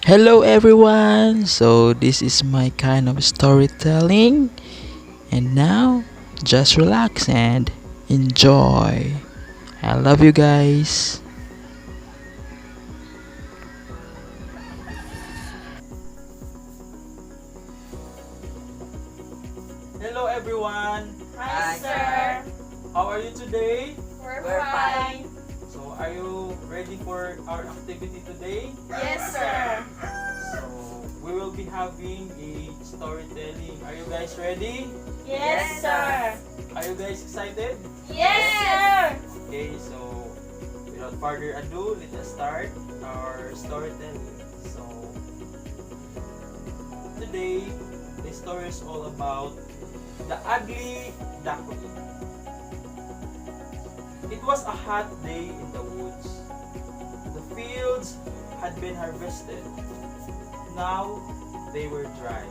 Hello everyone. So this is my kind of storytelling and now just relax and enjoy. I love you guys. Hello everyone! Hi, sir. How are you today? We're fine. So are you ready for our activity today? Yes, sir. So we will be having a storytelling. Are you guys ready? Yes, sir. Are you guys excited? Yes, sir. Okay, so without further ado, let us start our storytelling. So today, the story is all about the ugly duckling. It was a hot day in the woods. The fields had been harvested. Now they were dry.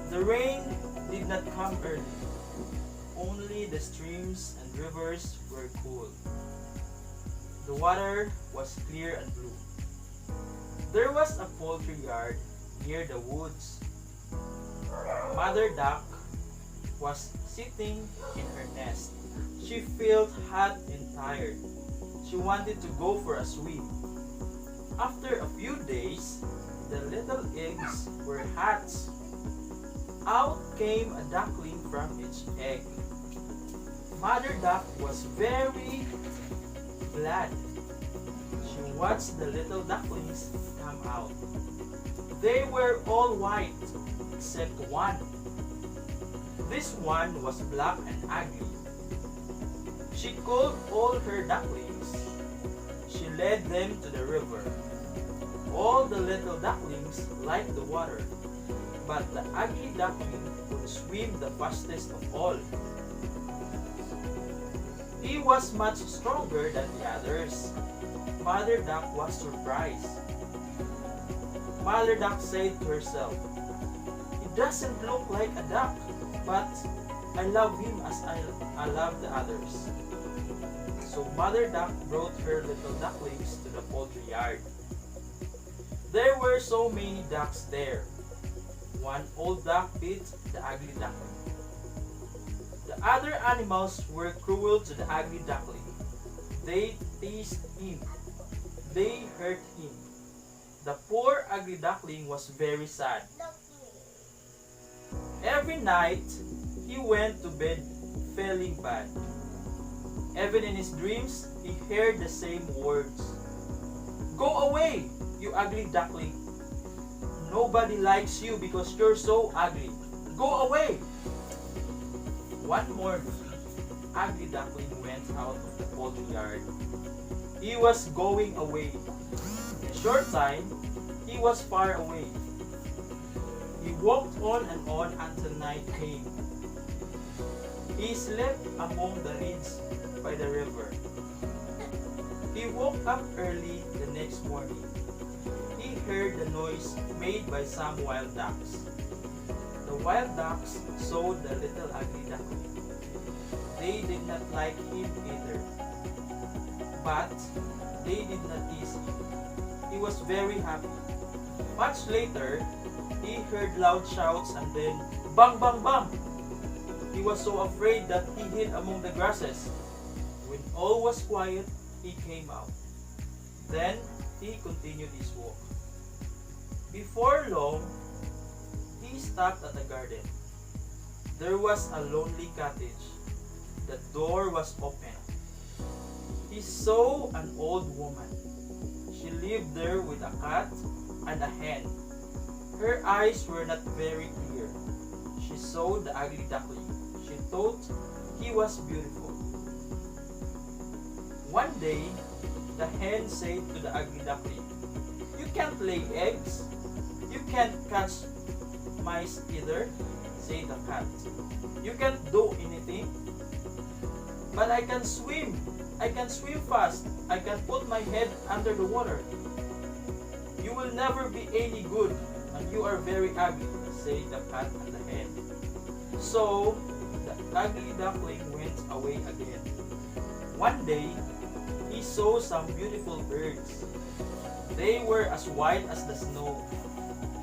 The rain did not come early. Only the streams and rivers were cool. The water was clear and blue. There was a poultry yard near the woods. Mother duck was sitting in her nest. She felt hot and tired. She wanted to go for a swim. After a few days, the little eggs were hatched. Out came a duckling from its egg. Mother duck was very glad. She watched the little ducklings come out. They were all white except one. This one was black and ugly. She called all her ducklings. She led them to the river. All the little ducklings liked the water, but the ugly duckling could swim the fastest of all. He was much stronger than the others. Mother Duck was surprised. Mother Duck said to herself, "He doesn't look like a duck, but I love him as I love the others." So Mother Duck brought her little ducklings to the poultry yard. There were so many ducks there. One old duck bit the ugly duckling. The other animals were cruel to the ugly duckling. They teased him. They hurt him. The poor ugly duckling was very sad. Every night, he went to bed feeling bad. Even in his dreams, he heard the same words. "Go away, you ugly duckling. Nobody likes you because you're so ugly. Go away." One morning, ugly duckling went out of the poultry yard. He was going away. In a short time, he was far away. He walked on and on until night came. He slept among the reeds by the river. He woke up early the next morning. He heard the noise made by some wild ducks. The wild ducks saw the little ugly duckling. They did not like him either, but they did not tease him. He was very happy. Much later, he heard loud shouts and then bang bang bang. He was so afraid that he hid among the grasses. When all was quiet, he came out. Then he continued his walk. Before long, he stopped at a garden. There was a lonely cottage. The door was open. He saw an old woman. She lived there with a cat and a hen. Her eyes were not very clear. She saw the ugly duckling. She thought he was beautiful. One day, the hen said to the ugly duckling, "You can't lay eggs. You can't catch mice either," said the cat. "You can't do anything. But I can swim. I can swim fast. I can put my head under the water. You will never be any good, and you are very ugly," said the cat and the hen. So the ugly duckling went away again. One day, he saw some beautiful birds. They were as white as the snow.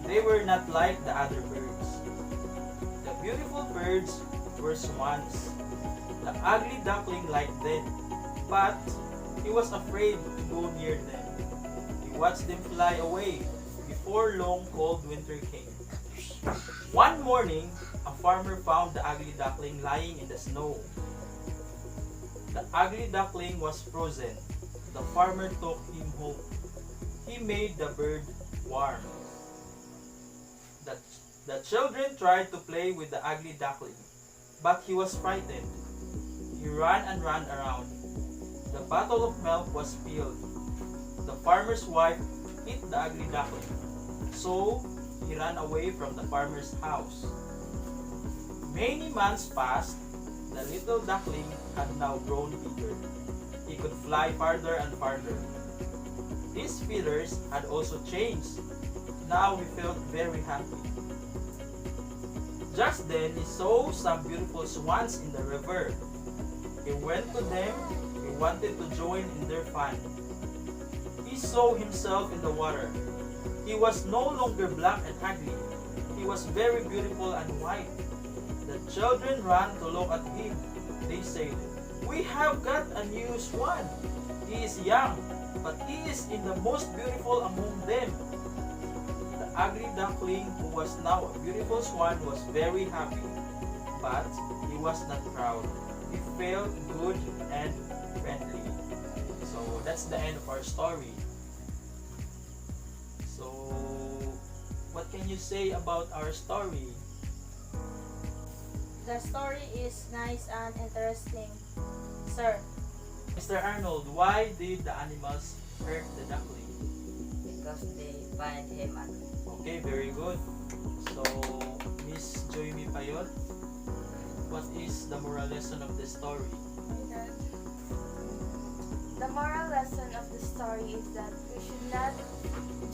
They were not like the other birds. The beautiful birds were swans. The ugly duckling liked them, but he was afraid to go near them. He watched them fly away before long cold winter came. One morning, a farmer found the ugly duckling lying in the snow. The ugly duckling was frozen. The farmer took him home. He made the bird warm. The children tried to play with the ugly duckling, but he was frightened. He ran and ran around. The bottle of milk was spilled. The farmer's wife hit the ugly duckling, so he ran away from the farmer's house. Many months passed. The little duckling had now grown bigger. He could fly farther and farther. His feathers had also changed. Now he felt very happy. Just then he saw some beautiful swans in the river. He went to them. He wanted to join in their fun. He saw himself in the water. He was no longer black and ugly. He was very beautiful and white. The children ran to look at him. They said, "We have got a new swan. He is young, but he is in the most beautiful among them." The ugly duckling, who was now a beautiful swan, was very happy, but he was not proud. He felt good and friendly. So that's the end of our story. So what can you say about our story? The story is nice and interesting, sir. Mr. Arnold, why did the animals hurt the duckling? Because they find him ugly. Okay, very good. So, Miss Joymi Payot, what is the moral lesson of the story? The moral lesson of the story is that we should not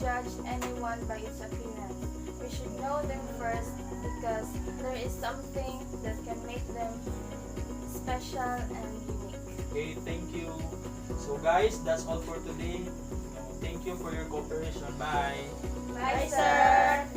judge anyone by its appearance. We should know them first because there is something that can make them special and unique. Okay, thank you. So guys, that's all for today. Thank you for your cooperation. Bye. Bye, sir.